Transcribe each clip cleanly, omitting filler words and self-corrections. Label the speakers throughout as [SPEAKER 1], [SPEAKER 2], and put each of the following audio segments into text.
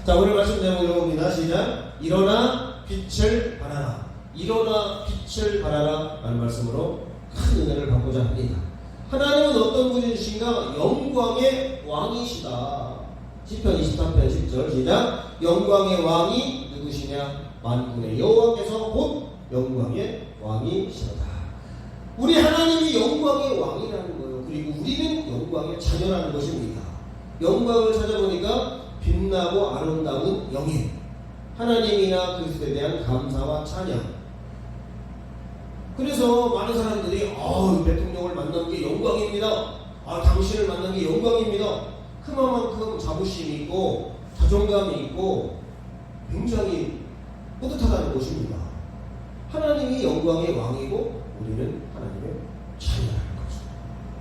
[SPEAKER 1] 자, 오늘 말씀 제목 읽어봅니다. 시작. 일어나 빛을 발하라. 일어나 빛을 발하라 라는 말씀으로 큰 은혜를 받고자 합니다. 하나님은 어떤 분이신가? 영광의 왕이시다. 시편 23편 10절 시작. 영광의 왕이 누구시냐? 만군의 여호와께서 곧 영광의 왕이시로다. 우리 하나님이 영광의 왕이라는 거예요. 그리고 우리는 영광의 자녀라는 것입니다. 영광을 찾아보니까 빛나고 아름다운 영예, 하나님이나 그리스도에 대한 감사와 찬양. 그래서 많은 사람들이 대통령을 만난 게 영광입니다. 당신을 만난 게 영광입니다. 그만큼 자부심이 있고 자존감이 있고 굉장히 뿌듯하다는 것입니다. 하나님이 영광의 왕이고 우리는 하나님의 자녀라는 거죠.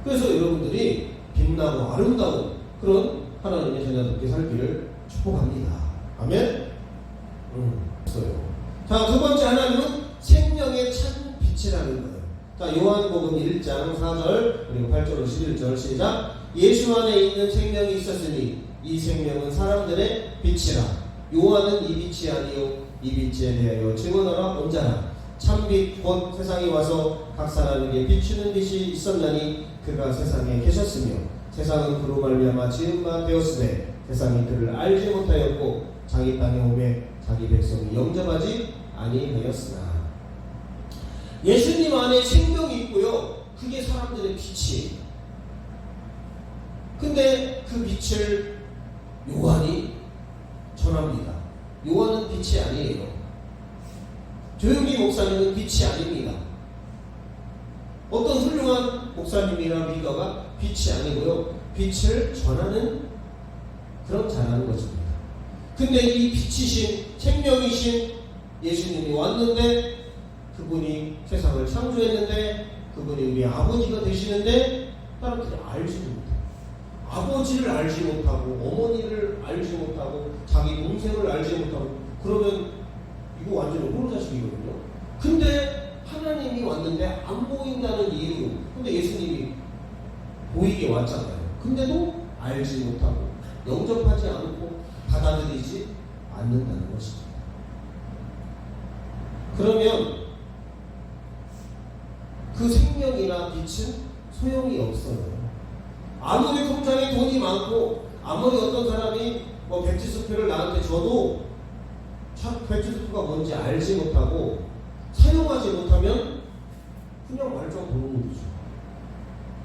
[SPEAKER 1] 그래서 여러분들이 빛나고 아름다운 그런 하나님의 자녀답게 살기를 축복합니다. 아멘? 자, 두 번째, 하나님은 생명의 찬 빛이라는 거예요. 자, 요한복음 1장 4절 그리고 8절로 11절 시작. 예수 안에 있는 생명이 있었으니 이 생명은 사람들의 빛이라. 요한은 이 빛이 아니요 이 빛에 대하여 증언하라 온 자라. 참빛 곧 세상에 와서 각 사람에게 비추는 빛이 있었나니 그가 세상에 계셨으며 세상은 그로 말미암아 지은 바 되었으되 세상이 그를 알지 못하였고 자기 땅에 오매 자기 백성이 영접하지 아니하였으나. 예수님 안에 생명이 있고요. 그게 사람들의 빛이에요. 근데 그 빛을 요한이 전합니다. 요한은 빛이 아니에요. 조용기 목사님은 빛이 아닙니다. 어떤 훌륭한 목사님이나 리더가 빛이 아니고요. 빛을 전하는 그런 자라는 것입니다. 근데 이 빛이신 생명이신 예수님이 왔는데 그분이 세상을 창조했는데 그분이 우리 아버지가 되시는데 사람들이 알지 못해요. 아버지를 알지 못하고 어머니를 알지 못하고 자기 동생을 알지 못하고 그러면 이거 완전히 호로자식이거든요. 근데 하나님이 왔는데 안 보인다는 이유로, 근데 예수님이 보이게 왔잖아요. 근데도 알지 못하고 영접하지 않고 받아들이지 않는다는 것입니다. 그러면 그 생명이나 빛은 소용이 없어요. 아무리 통장에 돈이 많고 아무리 어떤 사람이 백지수표를 나한테 줘도 참 백지수표가 뭔지 알지 못하고 사용하지 못하면 그냥 말짱 보는 거죠.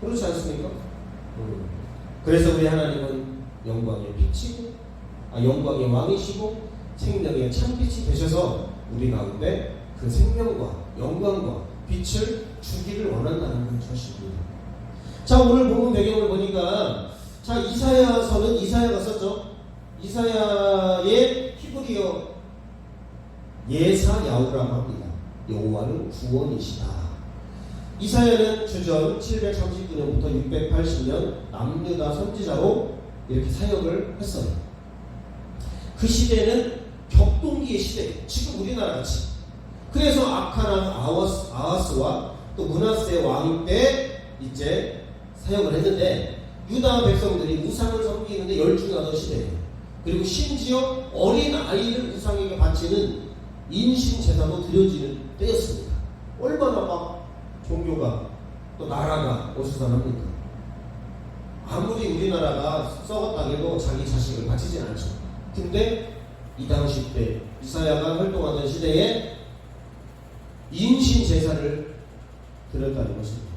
[SPEAKER 1] 그렇지 않습니까? 그래서 우리 하나님은 영광의 빛이고 영광의 왕이시고 생명의 참빛이 되셔서 우리 가운데 그 생명과 영광과 빛을 주기를 원한다는 것입니다. 자, 오늘 본문 배경을 보니까 자, 이사야서는 이사야가 썼죠. 이사야의 히브리어 예사야후라고 합니다. 여호와는 구원이시다. 이사야는 주전 739년부터 680년 남유다 선지자로 이렇게 사역을 했어요. 그 시대는 격동기의 시대예요. 지금 우리나라 같이. 그래서 아카랑 아하스와 또 므낫세 왕 때 이제 사역을 했는데 유다 백성들이 우상을 섬기는데 열중하던 시대예요. 그리고 심지어 어린 아이를 우상에게 바치는 인신 제사도 드려지는 때였습니다. 얼마나 막 종교가 또 나라가 어수선합니까? 아무리 우리나라가 썩었다 해도 자기 자식을 바치진 않죠. 근데 이 당시 때 이사야가 활동하던 시대에 인신 제사를 드렸다는 것입니다.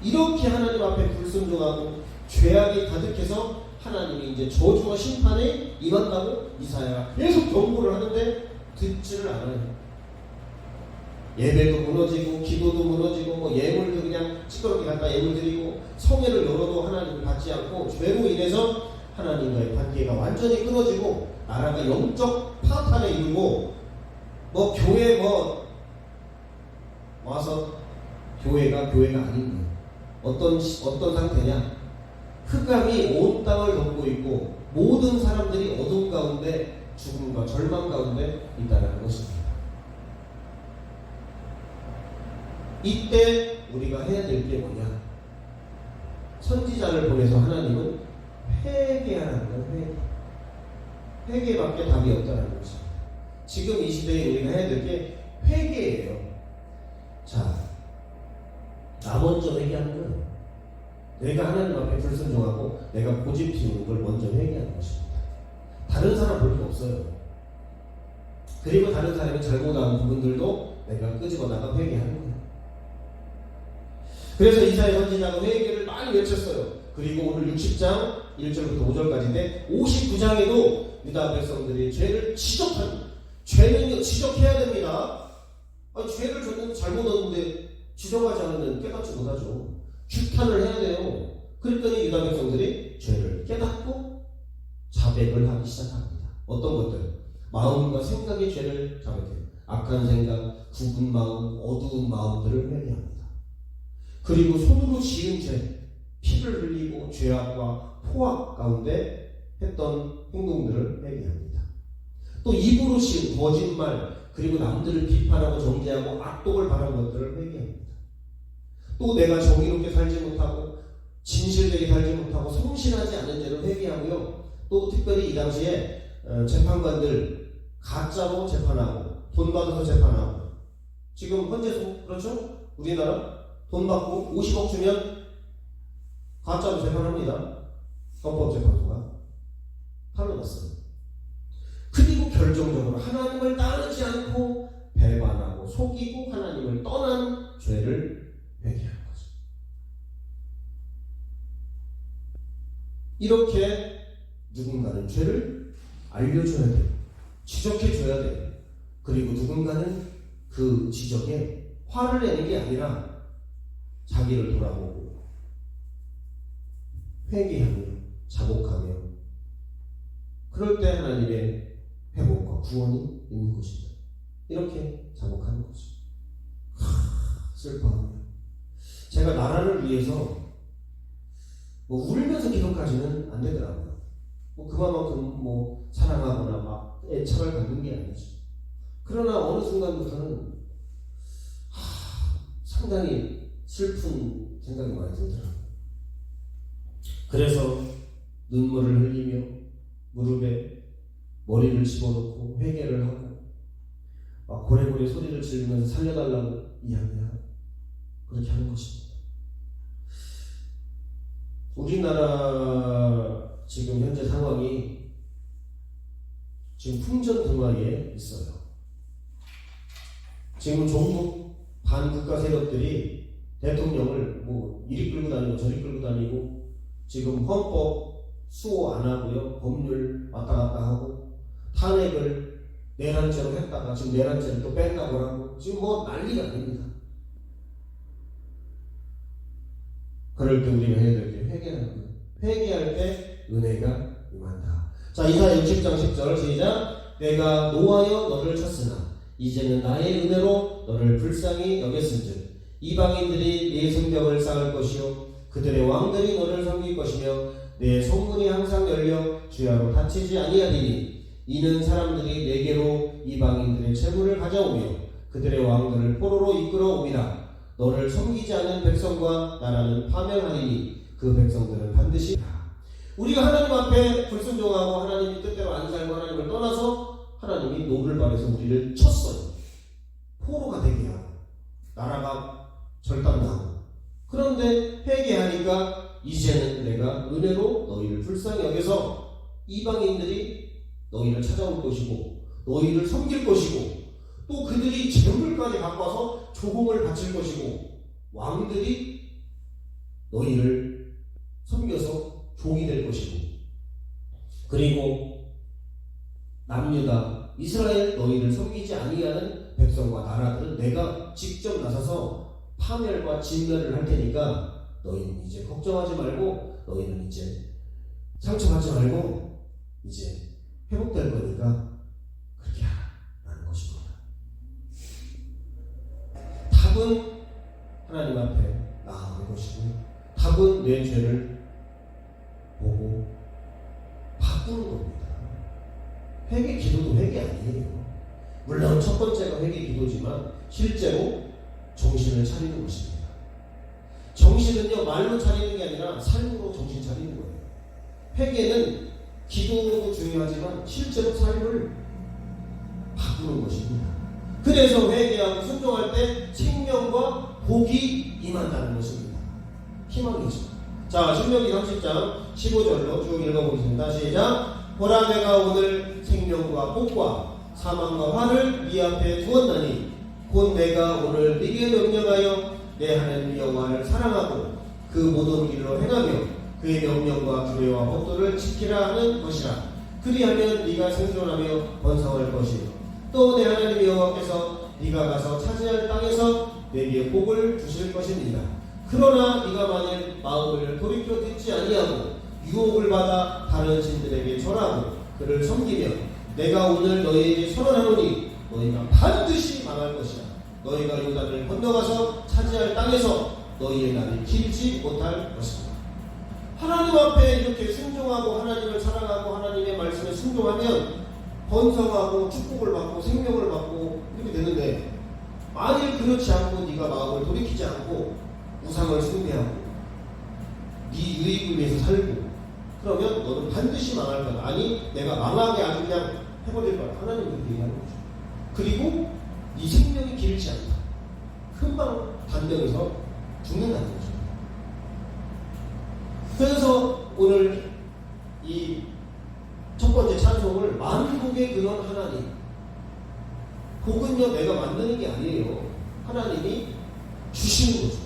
[SPEAKER 1] 이렇게 하나님 앞에 불순종하고 죄악이 가득해서 하나님이 이제 저주와 심판에 임한다고 이사야가 계속 경고를 하는데 듣지를 않아요. 예배도 무너지고 기도도 무너지고 예물도 그냥 시끄럽게 갖다 예물 드리고 성회를 열어도 하나님을 받지 않고 죄로 인해서 하나님과의 관계가 완전히 끊어지고 나라가 영적 파탄에 이르고 교회 와서 교회가 아닌 거예요. 어떤 상태냐? 흑암이 온 땅을 덮고 있고 모든 사람들이 어둠 가운데 죽음과 절망 가운데 있다는 것입니다. 이때 우리가 해야 될 게 뭐냐? 선지자를 보내서 하나님은 회개하라는 거예요. 회개밖에 답이 없다는 거죠. 지금 이 시대에 우리가 해야 될 게 회개예요. 자, 나 먼저 회개하는 거예요. 내가 하나님 앞에 불순종하고 내가 고집 피우는 걸 먼저 회개하는 것입니다. 다른 사람 볼 게 없어요. 그리고 다른 사람이 잘못한 부분들도 내가 끄집어다가 회개하는 거예요. 그래서 이사야 선지자가 회개를 많이 외쳤어요. 그리고 오늘 60장 1절부터 5절까지인데 59장에도 유다 백성들이 죄를 지적한, 죄는 지적해야 됩니다. 아니, 죄를 저는 잘못했는데 지적하지 않으면 깨닫지 못하죠. 규탄을 해야 돼요. 그랬더니 유다 백성들이 죄를 깨닫고 자백을 하기 시작합니다. 어떤 것들? 마음과 생각의 죄를 자백해요. 악한 생각, 굽은 마음, 어두운 마음들을 회개합니다. 그리고 손으로 지은 죄, 피를 흘리고 죄악과 포악 가운데 했던 행동들을 회개합니다. 또 입으로 지은 거짓말, 그리고 남들을 비판하고 정죄하고 악독을 바란 것들을 회개합니다. 또 내가 정의롭게 살지 못하고 진실되게 살지 못하고 성실하지 않은 죄를 회개하고요. 또 특별히 이 당시에 재판관들 가짜로 재판하고 돈 받아서 재판하고, 지금 현재도 그렇죠? 우리나라 돈 받고 50억 주면 가짜로 재판합니다. 헌법재판소가 탈로 났어요. 그리고 결정적으로 하나님을 따르지 않고 배반하고 속이고 하나님을 떠난 죄를 회개하는 거죠. 이렇게 누군가는 죄를 알려줘야 돼요. 지적해줘야 돼요. 그리고 누군가는 그 지적에 화를 내는 게 아니라 자기를 돌아보고 회개하며 자복하며, 그럴 때 하나님의 회복과 구원이 있는 것입니다. 이렇게 자복하는 거죠. 슬퍼하네요. 제가 나라를 위해서 울면서 기도까지는 안 되더라고요. 그만큼 사랑하거나 막 애착을 갖는 게 아니죠. 그러나 어느 순간부터는 상당히 슬픈 생각이 많이 들더라고요. 그래서 눈물을 흘리며 무릎에 머리를 집어넣고 회개를 하고 막 고래고래 소리를 지르면서 살려달라고 이야기하고 그렇게 하는 것입니다. 우리나라 지금 현재 상황이 지금 풍전등화리에 있어요. 지금 종북 반국가 세력들이 대통령을 이리 끌고 다니고 저리 끌고 다니고, 지금 헌법 수호 안 하고요, 법률 왔다 갔다 하고, 탄핵을 내란죄로 했다가 지금 내란죄를 또 뺀다고 하고, 지금 난리가 아닙니다. 그럴 때 우리가 해야 될 게 회개하는 거예요. 회개할 때 은혜가 임한다. 자, 이사야 60장 10절 시작. 내가 노하여 너를 쳤으나 이제는 나의 은혜로 너를 불쌍히 여겼은즉 이방인들이 네 성벽을 쌓을 것이요 그들의 왕들이 너를 섬길 것이며 내 성문이 항상 열려 주야로 닫히지 아니하리니 이는 사람들이 내게로 이방인들의 재물을 가져오며 그들의 왕들을 포로로 이끌어오리라. 너를 섬기지 않는 백성과 나라는 파멸하리니 그 백성들은 반드시. 우리가 하나님 앞에 불순종하고 하나님이 뜻대로 안 살고 하나님을 떠나서 하나님이 노를 발해서 우리를 쳤어요. 포로가 되게 하고 나라가 절단나고. 그런데 회개하니까 이제는 내가 은혜로 너희를 불쌍히 여겨서 이방인들이 너희를 찾아올 것이고 너희를 섬길 것이고, 또 그들이 재물까지 갖고 와서 조공을 바칠 것이고, 왕들이 너희를 섬겨서 종이 될 것이고, 그리고 남유다 이스라엘 너희를 섬기지 아니하는 백성과 나라들은 내가 직접 나서서 파멸과 진멸을 할 테니까 너희는 이제 걱정하지 말고, 너희는 이제 상처받지 말고 이제 회복될 거니까 그렇게 하라는 것입니다. 답은 하나님 앞에 나아가는 것이고, 답은 내 죄를 보고 바꾸는 겁니다. 회개 기도도 회개 아니에요. 물론 첫 번째가 회개 기도지만 실제로 정신을 차리는 것입니다. 정신은요 말로 차리는 게 아니라 삶으로 정신 차리는 거예요. 회개는 기도도 중요하지만 실제로 삶을 바꾸는 것입니다. 그래서 회개하고 순종할 때 생명과 복이 임한다는 것입니다. 희망이죠. 자, 신명기 30장 15절로 쭉 읽어보겠습니다. 시작. 보라, 내가 오늘 생명과 복과 사망과 화를 네 앞에 두었나니 곧 내가 오늘 네게 명령하여 내 하나님 여호와를 사랑하고 그 모든 길로 행하며 그의 명령과 규례와 법도를 지키라 하는 것이라. 그리하면 네가 생존하며 번성할 것이요 또 내 하나님 여호와께서 네가 가서 차지할 땅에서 내게 복을 주실 것입니다. 그러나 네가 만일 마음을 돌이켜 듣지 아니하고 유혹을 받아 다른 신들에게 절하고 그를 섬기면 내가 오늘 너희에게 선언하노니 너희가 반드시 망할 것이다. 너희가 요단을 건너가서 차지할 땅에서 너희의 날이 길지 못할 것이다. 하나님 앞에 이렇게 순종하고 하나님을 사랑하고 하나님의 말씀에 순종하면 번성하고 축복을 받고 생명을 받고 이렇게 되는데, 만일 그렇지 않고 네가 마음을 돌이키지 않고 우상을 숭배하고 네 유익을 위해서 살고 그러면 너는 반드시 망할 거야. 아니, 내가 망하게 아주 그냥 해버릴 거야. 하나님 그렇게 얘기하는 거죠. 그리고 네 생명이 길지 않다. 금방 단명해서 죽는다는 거죠. 그래서 오늘 이 첫 번째 찬송을 만복의 근원 하나님. 복은요 내가 만드는 게 아니에요. 하나님이 주시는 거죠.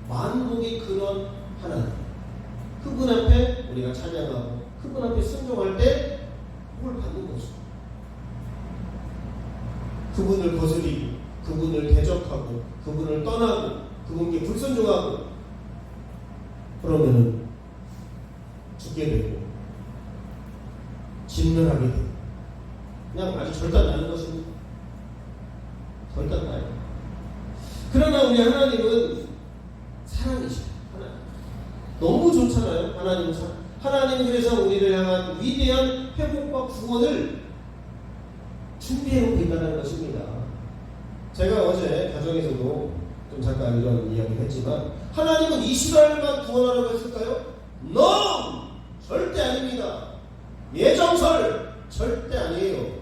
[SPEAKER 1] 만복의 근원 하나님. 그분 앞에 우리가 찬양하고 그분 앞에 순종할 때 복을 받는 거죠. 그분을 거스리고 그분을 대적하고 그분을 떠나고 그분께 불순종하고 그러면은 죽게 되고 진멸하게 되고 그냥 아주 절단 나는 것입니다. 절단 나요. 그러나 우리 하나님은 사랑이시죠. 하나님. 너무 좋잖아요. 하나님은 사랑. 하나님은 그래서 우리를 향한 위대한 회복과 구원을 준비해놓고 있다는 것입니다. 제가 어제 가정에서도 좀 잠깐 이런 이야기를 했지만, 하나님은 이스라엘만 구원하라고 했을까요? No! 절대 아닙니다. 예정설 절대 아니에요.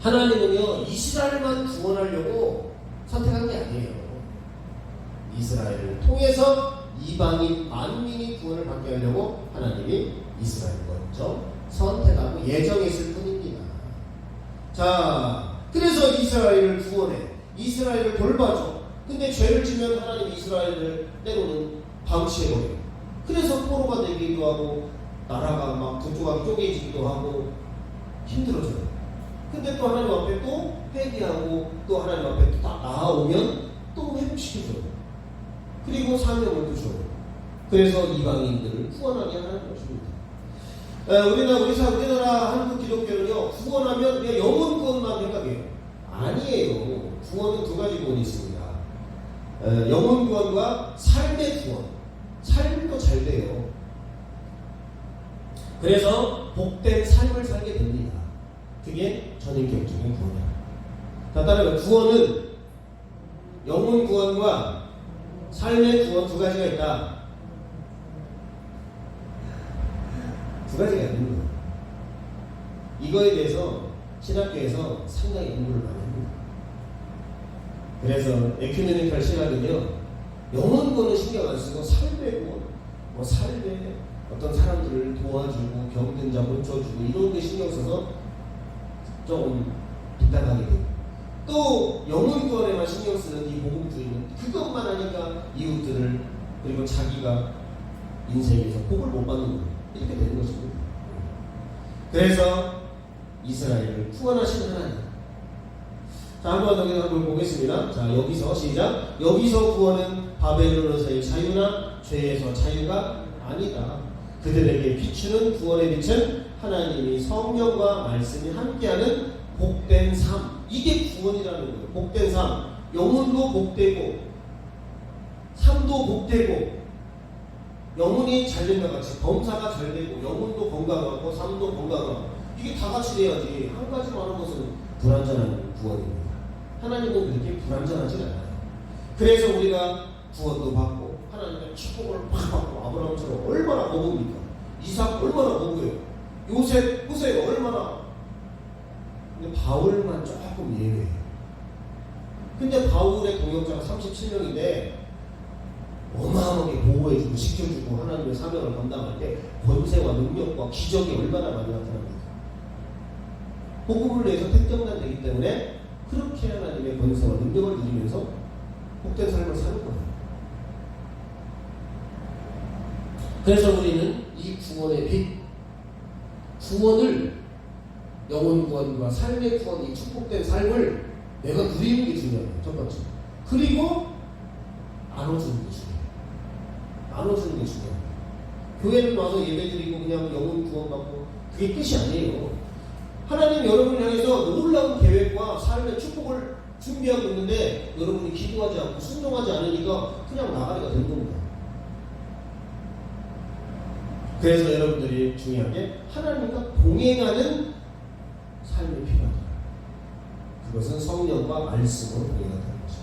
[SPEAKER 1] 하나님은요 이스라엘만 구원하려고 선택한 게 아니에요. 이스라엘을 통해서 이방인 만민이 구원을 받게 하려고 하나님이 이스라엘을 먼저 선택하고 예정했을 뿐입니다. 자, 그래서 이스라엘을 구원해, 이스라엘을 돌봐줘. 근데 죄를 지면 하나님이 이스라엘을 때로는 방치해버려요. 그래서 포로가 되기도 하고 나라가 막 부조하게 쪼개지기도 하고 힘들어져요. 근데 또 하나님 앞에 또 회개하고 또 하나님 앞에 또 딱 나아오면 또 회복시켜줘요. 그리고 사명을 또 줘요. 그래서 이방인들을 구원하게 하는 것입니다. 우리나라 한국 기독교는요 구원하면 그냥 영혼 구원만 생각해요. 아니에요. 구원은 두 가지 구원이 있습니다. 영혼 구원과 삶의 구원. 삶도 잘 돼요. 그래서 복된 삶을 살게 됩니다. 그게 전인격적인 구원이에요. 자, 따라서 구원은 영혼 구원과 삶의 구원 두 가지가 있다. 두 가지가 있는 거예요. 이거에 대해서 신학교에서 상당히 공부를 많이 합니다. 그래서 에큐메니컬 신학은요 영혼 구원은 신경 안 쓰고 삶의 구원, 뭐 삶의 어떤 사람들을 도와주고 병든 자 고쳐주고 이런 데 신경 써서 조금 빗나가게 되고, 또 영혼 구원에만 신경 쓰는 이 복음주의는 그것만 하니까 이웃들을 그리고 자기가 인생에서 복을 못 받는 거예요. 이렇게 되는 것입니다. 그래서 이스라엘을 구원하신 하나님. 자, 한번 한번 보겠습니다. 자, 여기서 시작. 여기서 구원은 바벨론에서의 자유나 죄에서 자유가 아니다. 그들에게 비추는 구원의 빛은 하나님이 성령과 말씀이 함께하는 복된 삶. 이게 구원이라는 거예요. 복된 삶. 영혼도 복되고 삶도 복되고 영혼이 잘 된다 같이 범사가 잘 되고 영혼도 건강하고 삶도 건강하고 이게 다 같이 돼야지. 한 가지만 하는 것은 불완전한 구원입니다. 하나님은 그렇게 불완전하지 않아요. 그래서 우리가 구원도 받고 하나님의 축복을 팍 받고 아브라함처럼 얼마나 복입니까? 이삭 얼마나 공부해요. 요셉 보세요. 얼마나. 근데 바울만 조금 예외예요. 근데 바울의 동역자가 37명인데 어마어마하게 보호해주고 지켜주고 하나님의 사명을 감당할 때 권세와 능력과 기적이 얼마나 많이 나타납니까? 복음을 위해서 택정난 되기 때문에 그렇게 하나님의 권세와 능력을 누리면서 복된 삶을 사는 거예요. 그래서 우리는 이 구원의 빛, 구원을, 영혼 구원과 삶의 구원, 이 축복된 삶을 내가 누리는 게 중요해요. 첫 번째. 그리고 나눠주는 게 중요해요. 나눠주는 게 중요해요. 교회는 와서 예배드리고 그냥 영혼 구원받고 그게 끝이 아니에요. 하나님 여러분을 향해서 놀라운 계획과 삶의 축복을 준비하고 있는데 여러분이 기도하지 않고 순종하지 않으니까 그냥 나가리가 된 겁니다. 그래서 여러분들이 중요한 게 하나님과 동행하는 삶이 필요하다. 그것은 성령과 말씀으로 동행하는 거죠.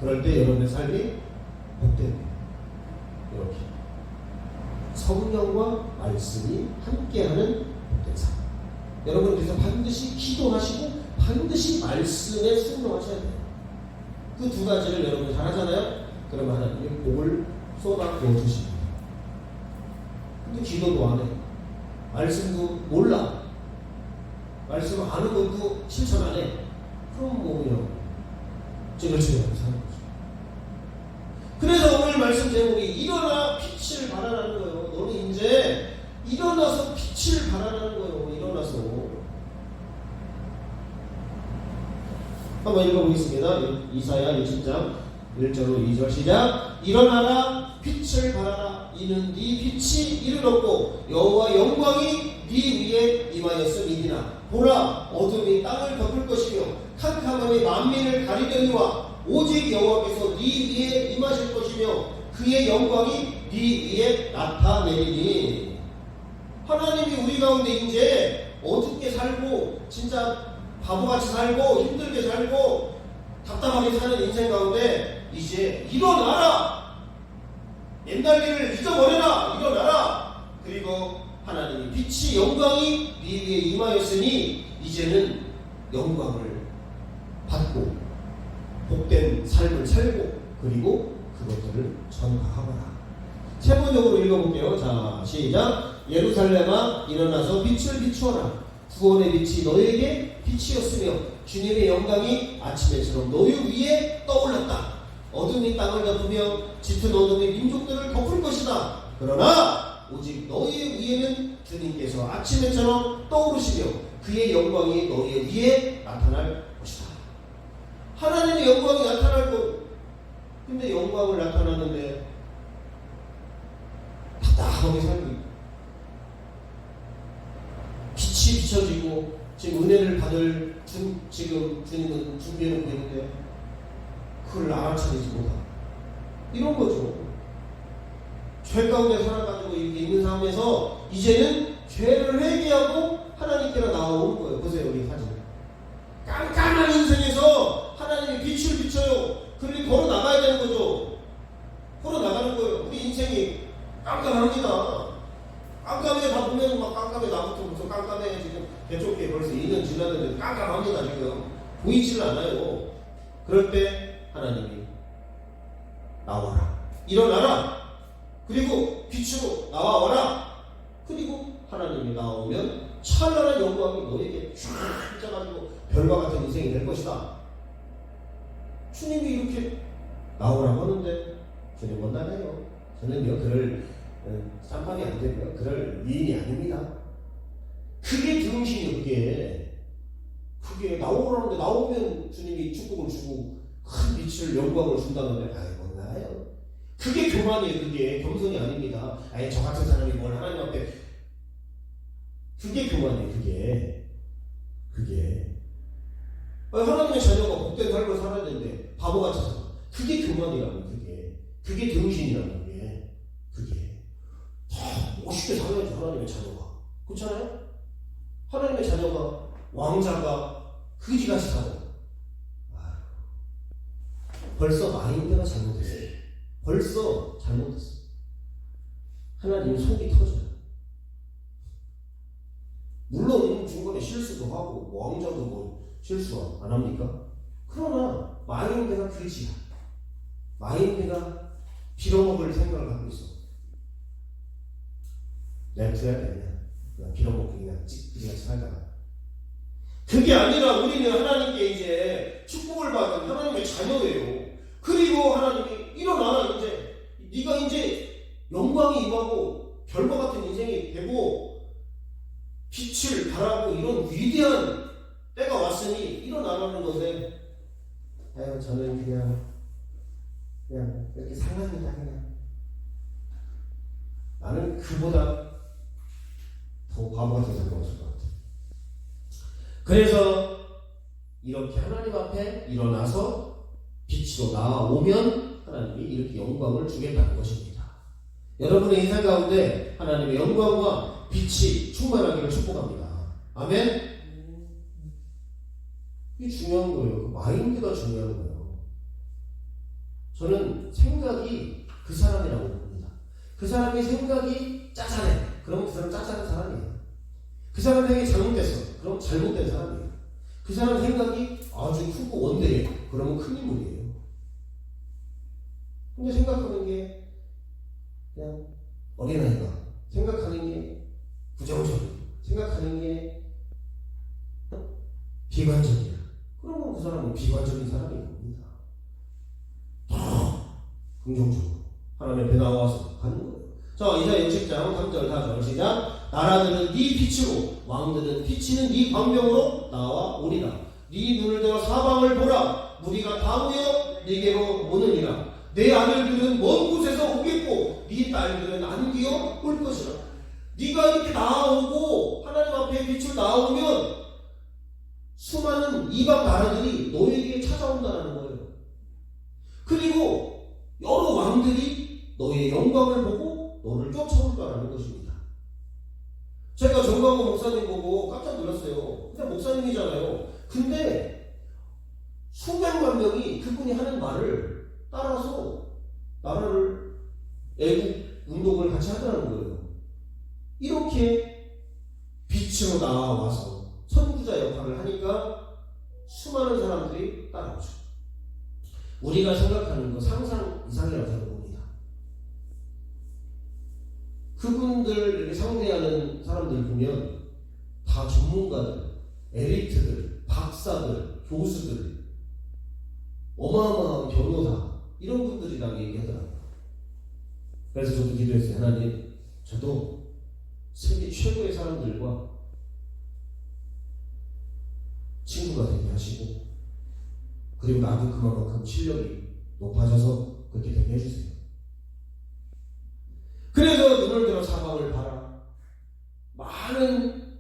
[SPEAKER 1] 그럴 때 여러분의 삶이 복됩니다. 이렇게 성령과 말씀이 함께하는 복된 삶. 여러분 그래서 반드시 기도하시고 반드시 말씀에 순종하셔야 돼요. 그 두 가지를 여러분 잘하잖아요. 그러면 하나님이 복을 쏟아 부어 주십니다. 근데 기도도 안 해. 말씀도 몰라. 말씀 아는 것도 실천 안 해. 그럼 뭐요? 찌글찌글하게 사는 거죠. 그래서 오늘 말씀 제목이 일어나 빛을 발하라는 거예요. 너는 이제 일어나서 빛을 발하라는 거예요. 일어나서. 한번 읽어보겠습니다. 이사야 60장 1절로 2절 시작. 일어나라 빛을 발하라. 이는 네 빛이 이르렀고 여호와 영광이 네 위에 임하였음이니라. 보라 어둠이 땅을 덮을 것이며 캄캄함이 만민을 가리려니와 오직 여호와께서 네 위에 임하실 것이며 그의 영광이 네 위에 나타내리니. 하나님이 우리 가운데 이제 어둡게 살고 진짜 바보같이 살고 힘들게 살고 답답하게 사는 인생 가운데 이제 일어나라. 옛날 일을 잊어버려라. 일어나라. 그리고 하나님이 빛이 영광이 네 위에 임하였으니 이제는 영광을 받고 복된 삶을 살고 그리고 그것들을 전가하거라. 세 번역으로 읽어볼게요. 자 시작. 예루살렘아 일어나서 빛을 비추어라. 구원의 빛이 너에게 빛이었으며 주님의 영광이 아침에처럼 너희 위에 떠올랐다. 어둠이 땅을 덮으며 짙은 어둠이 민족들을 덮을 것이다. 그러나 오직 너희 위에는 주님께서 아침에처럼 떠오르시며 그의 영광이 너희 위에 나타날 것이다. 하나님의 영광이 나타날 것. 근데 영광을 나타나는데 답답하게 살고 있고 빛이 비춰지고 지금 은혜를 받을 지금 주님은 준비해놓고 있는데 그걸 알아차리지 못하고 이런 거죠. 죄 가운데 살아가지고 이렇게 있는 상황에서 이제는 죄를 회개하고 하나님께로 나오는 거예요. 보세요 여기 사진. 깜깜한 인생에서 하나님이 빛을 비춰요. 그렇게 걸어 나가야 되는 거죠. 걸어 나가는 거예요. 우리 인생이 깜깜합니다. 깜깜해. 다 보면 막 깜깜해. 나부터 무슨 깜깜해. 지금 개쫓기에 벌써 2년 지났는데 깜깜합니다. 지금 보이질 않아요. 그럴 때 하나님이 나와라. 일어나라. 그리고 빛으로 나와와라. 그리고 하나님이 나오면 찬란한 영광이 너에게 쫙 펴가지고 별과 같은 인생이 될 것이다. 주님이 이렇게 나오라고 하는데 주님 원나네요. 저는요 그를 쌈밥이 안 되고요. 그럴 위인이 아닙니다. 그게 등신이요. 그게 나오라는데 나오면 주님이 축복을 주고 큰 빛을 영광을 준다는데 아이 못나요. 그게 교만이에요. 그게 겸손이 아닙니다. 아예 저 같은 사람이 뭘 하나님 앞에 그게 교만이에요. 그게 하나님의 자녀가 복된 삶을 살아야 되는데 바보같이 살아. 그게 교만이라고. 그게 등신이라고. 그게 다 멋있게 살아야죠. 하나님의 자녀가. 그렇잖아요? 하나님의 자녀가 왕자가 그지같이 살아. 벌써 마인드가 잘못됐어요. 하나님 속이 터져요. 물론 중간에 실수도 하고 왕자도 뭐 실수 안 합니까? 그러나 마인드가 그지야. 마인드가 빌어먹을 생각을 갖고 있어. 내가 줘야 되냐? 그냥 빌어먹고 그냥 찌그리같이 살다가. 그게 아니라 우리는 하나님께 이제 축복을 받은 하나님의 자녀예요. 그리고 하나님이 일어나라 이제 네가 이제 영광이 임하고 별과 같은 인생이 되고 빛을 발하고 이런 위대한 때가 왔으니 일어나라는 것에 아유 저는 그냥 이렇게 살랍니다. 그냥 나는 그보다 더 바보 같은 생각을 했을 것 같아요. 그래서 이렇게 하나님 앞에 일어나서 빛으로 나오면 하나님이 이렇게 영광을 주겠다는 것입니다. 여러분의 인생 가운데 하나님의 영광과 빛이 충만하기를 축복합니다. 아멘? 이게 중요한 거예요. 그 마인드가 중요한 거예요. 저는 생각이 그 사람이라고 봅니다. 그 사람의 생각이 짜잘해. 그럼 그 사람 짜잘한 사람이에요. 그 사람 생각이 잘못됐어. 그럼 잘못된 사람이에요. 그 사람 생각이 아주 크고 원대해. 그러면 큰 인물이에요. 근데 생각하는 게 그냥 어린아이가 생각하는 게 부정적이고 생각하는 게 비관적이야. 그러면 그 사람은 비관적인 사람인 겁니다. 더 긍정적으로 하나님의 배 나와서 가는 거예요. 자, 이사야 60장 3절 4절 시작. 나라들은 네 빛으로 왕들은 비치는 네 광명으로 나와오리라. 네 눈을 들어 사방을 보라. 무리가 다 모여 네게로 오느니라. 내 아들들은 먼 곳에서 오겠고 네 딸들은 안기어 올 것이라. 네가 이렇게 나오고 하나님 앞에 빛으로 나오면 수많은 이방 나라들이 너에게 찾아온다는 거예요. 그리고 여러 왕들이 너의 영광을 보고 너를 쫓아올까라는 것입니다. 제가 정광호 목사님 보고 깜짝 놀랐어요. 그냥 목사님이잖아요. 근데 수백만 명이 그분이 하는 말을 따라서 나라를 애국 운동을 같이 하더라는 거예요. 이렇게 빛으로 나와서 선구자 역할을 하니까 수많은 사람들이 따라오죠. 우리가 생각하는 거 상상 이상이라고 생각합니다. 그분들을 상대하는 사람들 보면 다 전문가들, 엘리트들, 박사들, 교수들, 어마어마한 변호사 이런 분들이라고 얘기하더라고요. 그래서 저도 기도했어요. 하나님, 저도 세계 최고의 사람들과 친구가 되게 하시고 그리고 나도 그만큼 실력이 높아져서 그렇게 되게 해주세요. 그래서 눈을 들어 사방을 봐라. 많은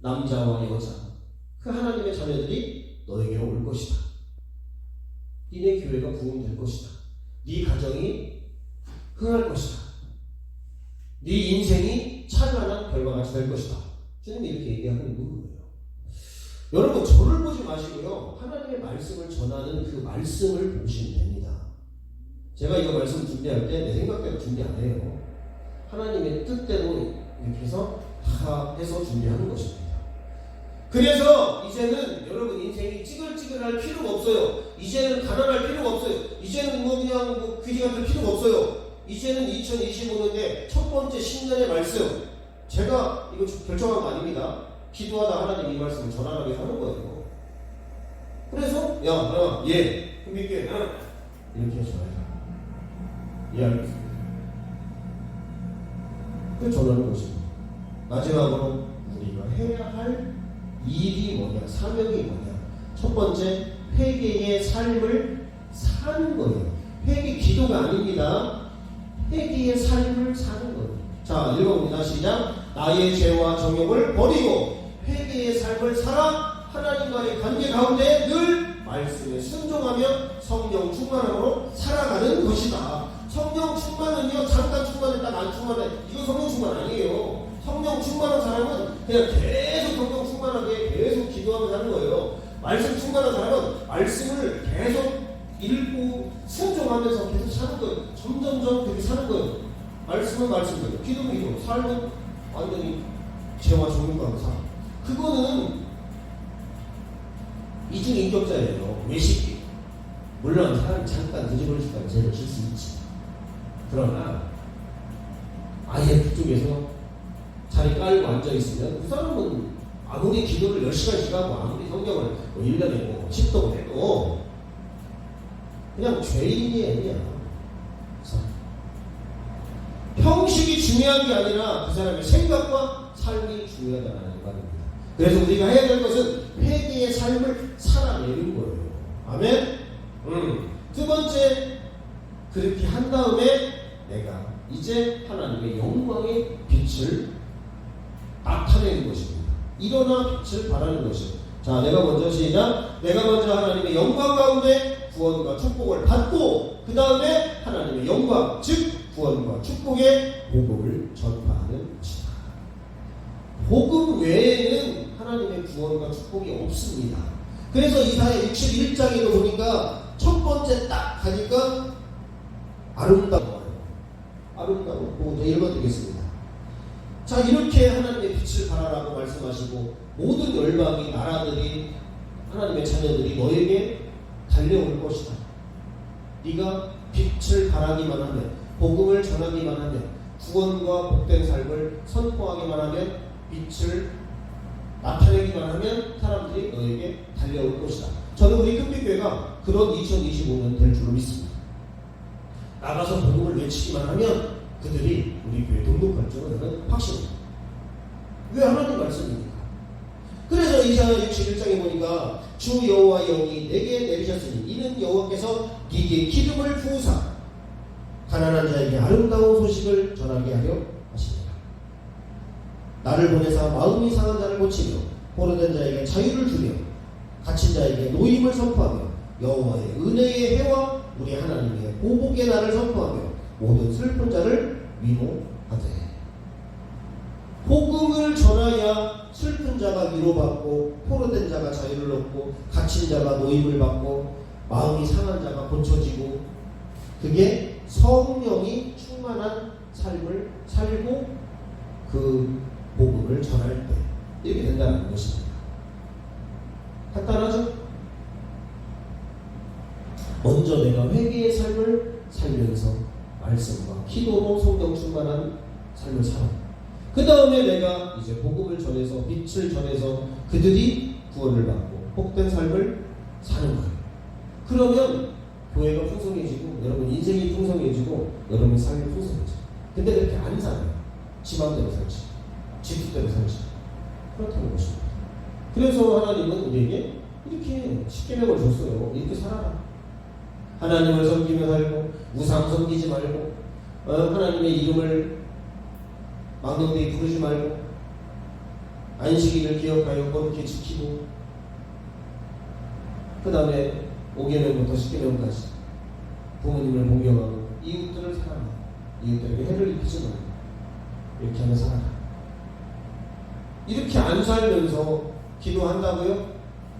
[SPEAKER 1] 남자와 여자 그 하나님의 자녀들이 너에게로 올 것이다. 니네 교회가 부흥될 것이다. 네 가정이 흥할 것이다. 네 인생이 찬란한 결과 같이 될 것이다. 주님이 이렇게 얘기하고 있는 거예요. 여러분 저를 보지 마시고요. 하나님의 말씀을 전하는 그 말씀을 보시면 됩니다. 제가 이거 말씀 준비할 때 내 생각대로 준비 안 해요. 하나님의 뜻대로 이렇게 해서 다 해서 준비하는 것입니다. 그래서 이제는 여러분 인생이 찌글찌글할 필요가 없어요. 이제는 가난할 필요가 없어요. 이제는 그냥 귀지 같을 필요가 없어요. 이제는 2025년에 첫 번째 신년의 말씀 제가 이거 결정한 거 아닙니다. 기도하다 하나님 이 말씀을 전하라고 하는 거예요. 그래서 예 흥밌게 이렇게 전해요. 예 알겠습니다. 그 전하는 것입니다. 마지막으로 우리가 해야 할 일이 뭐냐, 사명이 뭐냐. 첫 번째 회개의 삶을 사는 거예요. 회개 기도가 아닙니다. 회개의 삶을 사는 거예요. 자 읽어봅니다. 시작. 나의 죄와 정욕을 버리고 회개의 삶을 살아 하나님과의 관계 가운데 늘 말씀에 순종하며 성령 충만함으로 살아가는 것이다. 성령 충만은요 잠깐 충만했다가 안 충만해 이거 성령 충만 아니에요. 성령 충만한 사람은 그냥 계속 성령 충만하게 계속 기도하면서 하는 거예요. 말씀 충만한 사람은 말씀을 계속 읽고 순종하면서 계속 사는 거예요. 점점점 그렇게 사는 거예요. 말씀은 말씀대로, 기도는 기도, 삶은 완전히 죄와 정욕과로 살아. 그거는 이중인격자예요. 외식이. 물론 사람이 잠깐 뒤집어질까 죄를 질 수 있지. 그러나 아예 그쪽에서 자리 깔고 앉아있으면 그 사람은 아무리 기도를 10시간씩 하고 아무리 성경을 뭐 1년에 뭐 10도 해도 그냥 죄인이에요. 형식이 중요한 게 아니라 그 사람의 생각과 삶이 중요하다는 말입니다. 그래서 우리가 해야 될 것은 회개의 삶을 살아내는 거예요. 아멘? 두 번째, 그렇게 한 다음에 내가 이제 하나님의 영광의 빛을 나타내는 것입니다. 일어나 빛을 발하는 것이죠. 자, 내가 먼저 시작. 내가 먼저 하나님의 영광 가운데 구원과 축복을 받고 그 다음에 하나님의 영광, 즉 구원과 축복의 복음을 전파하는 것이다. 복음 외에는 하나님의 구원과 축복이 없습니다. 그래서 이사야 61장에도 보니까 첫 번째 딱 가니까 아름다워요. 아름다워. 보고 읽어드리겠습니다. 자, 이렇게 하나님의 빛을 발하라고 말씀하시고 모든 열방이 나라들이 하나님의 자녀들이 너에게 달려올 것이다. 네가 빛을 발하기만 하면, 복음을 전하기만 하면, 구원과 복된 삶을 선포하기만 하면, 빛을 나타내기만 하면 사람들이 너에게 달려올 것이다. 저는 우리 큰빛교회가 그런 2025년 될 줄로 믿습니다. 나가서 복음을 외치기만 하면 그들이 우리 교회에 등록할 줄은 저는 확신합니다. 왜 하나님 말씀입니까? 그래서 이사야 61장에 보니까 주 여호와 영이 내게 내리셨으니 이는 여호와께서 네게 기름을 부으사 가난한 자에게 아름다운 소식을 전하게 하려 하십니다. 나를 보내사 마음이 상한 자를 고치며 포로된 자에게 자유를 주며 갇힌 자에게 노임을 선포하며 여호와의 은혜의 해와 우리 하나님의 보복의 날을 선포하며 모든 슬픈 자를 위로하되. 복음을 전하야 슬픈 자가 위로받고 포로된 자가 자유를 얻고 갇힌 자가 노임을 받고 마음이 상한 자가 고쳐지고 그게 성령이 충만한 삶을 살고 그 복음을 전할 때 이렇게 된다는 것입니다. 간단하죠? 먼저 내가 회개의 삶을 살면서 말씀과 기도로 성령 충만한 삶을 살아. 그 다음에 내가 이제 복음을 전해서 빛을 전해서 그들이 구원을 받고 복된 삶을 사는 거예요. 그러면 교회가 풍성해지고 여러분 인생이 풍성해지고 여러분 삶이 풍성해져. 근데 그렇게 안 살아요. 지 맘대로 살지, 지 뜻대로 살지. 그렇다는 것입니다. 그래서 하나님은 우리에게 이렇게 십계명을 줬어요. 이렇게 살아라. 하나님을 섬기며 살고 우상 섬기지 말고 하나님의 이름을 망령되이 부르지 말고 안식일을 기억하여 거룩히 지키고 그 다음에 5계명부터 10계명까지 부모님을 공경하고 이웃들을 사랑하고 이웃들에게 해를 입히지 말고 이렇게 하며 살아라. 이렇게 안 살면서 기도한다고요?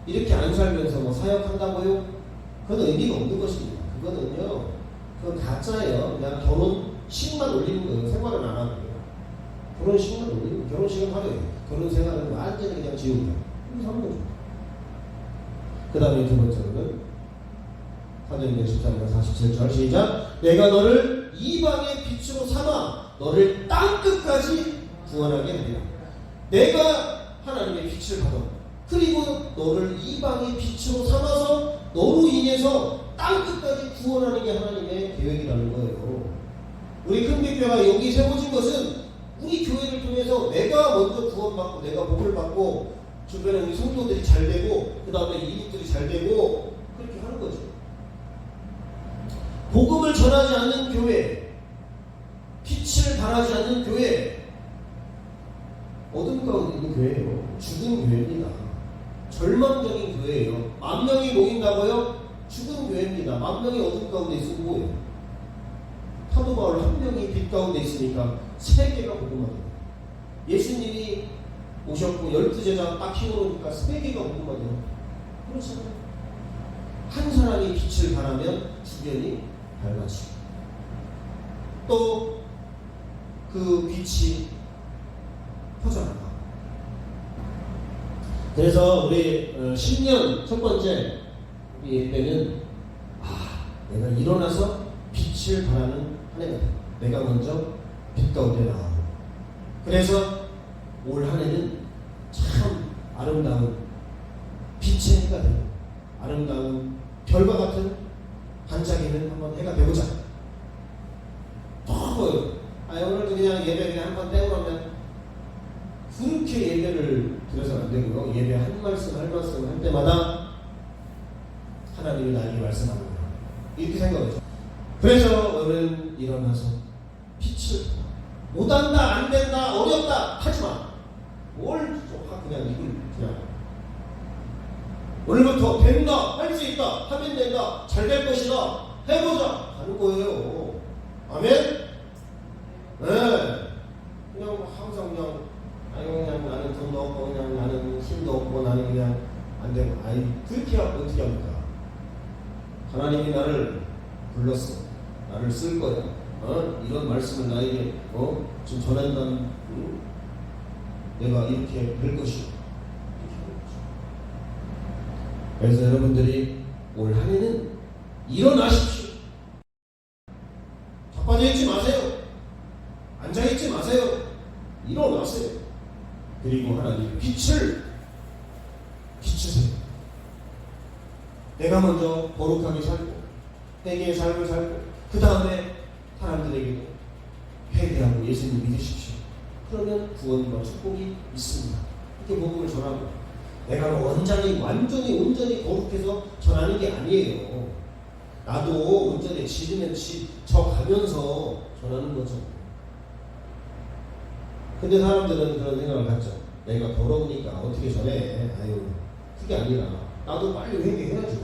[SPEAKER 1] 이렇게 안 살면서 뭐 사역한다고요? 그건 의미가 없는 것입니다. 그건 가짜예요. 그냥 결혼식만 올리는 거예요. 생활은 안 하는 거예요. 결혼식만 올리는 거예요. 결혼식은 하려요. 결혼 생활은 완전히 그냥 지우고 그래서 하는 거죠. 그 다음에 두 번째로는 사도행전 13장 47절 시작. 내가 너를 이방의 빛으로 삼아 너를 땅끝까지 구원하게 하리라. 내가 하나님의 빛을 받아 그리고 너를 이방의 빛으로 삼아서 너로 인해서 땅끝까지 구원하는 게 하나님의 계획이라는 거예요. 우리 큰빛교회가 여기 세워진 것은 우리 교회를 통해서 내가 먼저 구원받고 내가 복을 받고 주변에 우리 성도들이 잘 되고 그 다음에 이웃들이 잘 되고 그렇게 하는 거죠. 복음을 전하지 않는 교회, 빛을 발하지 않는 교회, 어둠 가운데 있는 교회예요. 죽은 교회입니다. 절망적인 교회예요. 10,000명이 모인다고요? 죽은 교회입니다. 10,000명이 어둠 가운데 있으면 뭐예요? 사도바울 1명이 빛 가운데 있으니까 3개가 복음하죠. 예수님이 오셨고 12제자 딱 키워놓으니까 3개가 복음하죠. 그렇잖아요. 한 사람이 빛을 발하면 주변이 밝아지고 또 그 빛이 퍼져나가. 그래서 우리 10년 첫 번째 우리 예배는 내가 일어나서 빛을 발하는 한 해가 돼. 내가 먼저 빛 가운데 나가고. 그래서 올 한 해는 참 아름다운 빛의 해가 되고 아름다운 별과 같은 반짝이는 한번 해가 되고자. 오늘도 그냥 예배 그냥 한번 떼고하면 그렇게 예배를 드려서는 안 되고요. 예배 한 말씀 할 말씀 할 때마다 하나님이 나에게 말씀하는 거야. 이렇게 생각하죠. 그래서 너는 일어나서 빛을 못한다, 안 된다, 어렵다 하지마. 뭘 그냥 이걸 그냥 오늘부터 된다, 할 수 있다, 하면 된다, 잘 될 것이다, 해보자 하는 거예요. 아멘? 네. 그냥 항상 그냥 나는 돈도 없고 그냥 나는 힘도 없고 나는 그냥 안 되고 그렇게 어떻게 합니까? 하나님이 나를 불렀어. 나를 쓸 거야. 이런 말씀을 나에게 지금 전한다는 내가 이렇게 될 것이고. 그래서 여러분들이 올 한 해는 일어나십시오. 자빠져 있지 마세요. 앉아 있지 마세요. 일어나세요. 그리고 하나님 빛을 비추세요. 내가 먼저 거룩하게 살고 회개의 삶을 살고 그 다음에 사람들에게도 회개하고 예수님 믿으십시오. 그러면 구원과 축복이 있습니다. 이렇게 복음을 전하고 내가 완전히 온전히 거룩해서 전하는 게 아니에요. 나도 온전히 지르면 저 가면서 전하는 거죠. 근데 사람들은 그런 생각을 갖죠. 내가 더러우니까 어떻게 전해? 그게 아니라 나도 빨리 회개해야지.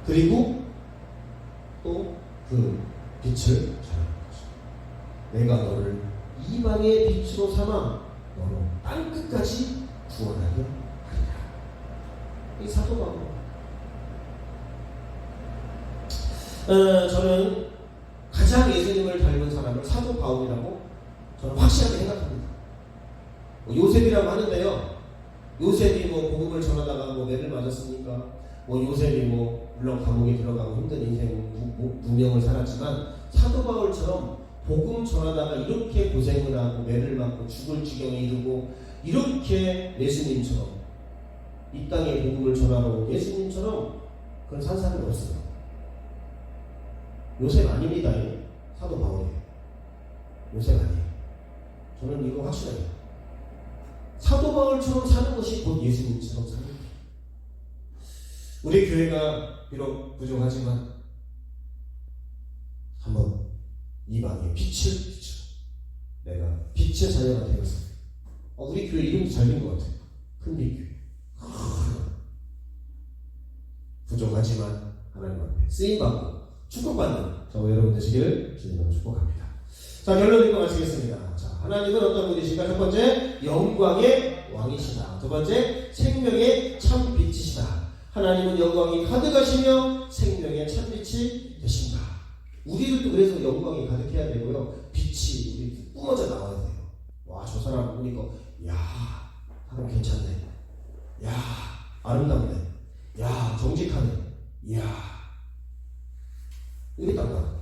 [SPEAKER 1] 그리고 또 그 빛을 전하는 거죠. 내가 너를 이방의 빛으로 삼아 너로 땅끝까지 구원하게 하리라. 이 사도 바울. 저는 가장 예수님을 닮은 사람을 사도 바울이라고 저는 확실하게 생각합니다. 요셉이라고 하는데요. 요셉이 복음을 전하다가 매를 맞았으니까 요셉이 물론 감옥에 들어가고 힘든 인생 무명을 살았지만 사도 바울처럼 복음 전하다가 이렇게 고생을 하고 매를 맞고 죽을 지경에 이르고 이렇게 예수님처럼 이 땅에 복음을 전하러 예수님처럼 그런 산 사람이 없어요. 요셉 아닙니다. 사도 바울이에요. 요셉 아니에요. 저는 이거 확실해요. 사도 바울처럼 사는 것이 곧 예수님처럼 사는 거예요. 우리 교회가 비록 부족하지만 한번 이방의 빛을 비추. 내가 빛의 자녀가 되었어요. 우리 교회 이름도 잘 된 것 같아요. 큰빛교회. 부족하지만 하나님 앞에 쓰임받고 축복받는 저와 여러분 되시기를 주님으로 축복합니다. 자, 결론 읽고 마치겠습니다. 자, 하나님은 어떤 분이신가? 첫 번째, 영광의 왕이시다. 두 번째, 생명의 참 빛이시다. 하나님은 영광이 가득하시며 생명의 참빛이 되신다. 우리들도 그래서 영광이 가득해야 되고요. 빛이 우리 뿜어져 나와야 돼요. 와, 저 사람 보니까 사람 괜찮네. 아름답네. 정직하네. 이렇게 딱 나와.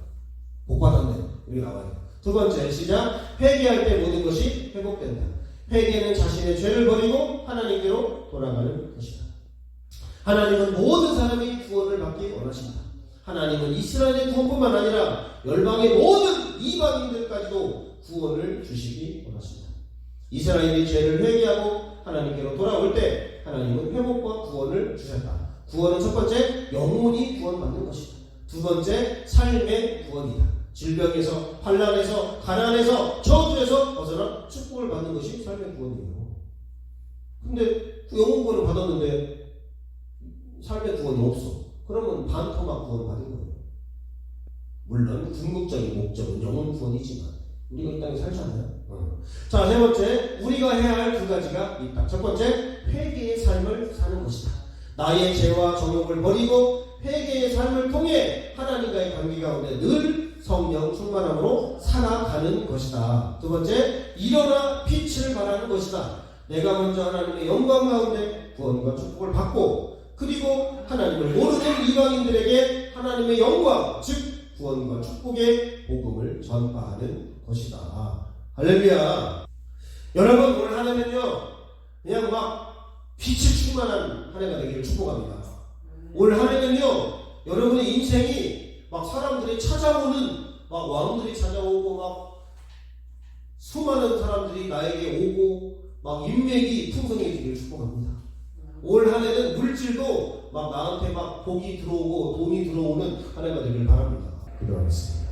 [SPEAKER 1] 복 받았네. 이렇게 나와요. 두 번째, 시작. 회개할 때 모든 것이 회복된다. 회개는 자신의 죄를 버리고 하나님께로 돌아가는 것이다. 하나님은 모든 사람이 구원을 받기 원하신다. 하나님은 이스라엘의 구원뿐만 아니라 열방의 모든 이방인들까지도 구원을 주시기 원하십니다. 이스라엘이 죄를 회개하고 하나님께로 돌아올 때 하나님은 회복과 구원을 주셨다. 구원은 첫 번째, 영혼이 구원받는 것이다. 두 번째, 삶의 구원이다. 질병에서, 환난에서, 가난에서, 저주에서 벗어나 축복을 받는 것이 삶의 구원이에요. 근데 그 영혼 구원을 받았는데 삶의 구원이 없어. 그러면 반토막 구원 받은 거예요. 물론 궁극적인 목적은 영혼 구원이지만 우리가 이 땅에 살잖아요. 자, 세 번째, 우리가 해야 할 두 가지가 있다. 첫 번째, 회개의 삶을 사는 것이다. 나의 죄와 정욕을 버리고 회개의 삶을 통해 하나님과의 관계 가운데 늘 성령 충만함으로 살아가는 것이다. 두 번째, 일어나 빛을 발하는 것이다. 내가 먼저 하나님의 영광 가운데 구원과 축복을 받고 그리고 하나님을 모르는 이방인들에게 하나님의 영광 즉 구원과 축복의 복음을 전파하는 것이다. 할렐루야. 여러분 오늘 한 해는요 그냥 막 빛이 충만한 한 해가 되기를 축복합니다. 올 한 해는요 여러분의 인생이 막 사람들이 찾아오는 막 왕들이 찾아오고 막 수많은 사람들이 나에게 오고 막 인맥이 풍성해지기를 축복합니다. 올 한 해는 물질도 막 나한테 막 복이 들어오고 돈이 들어오는 한 해가 되기를 바랍니다. 기도하겠습니다.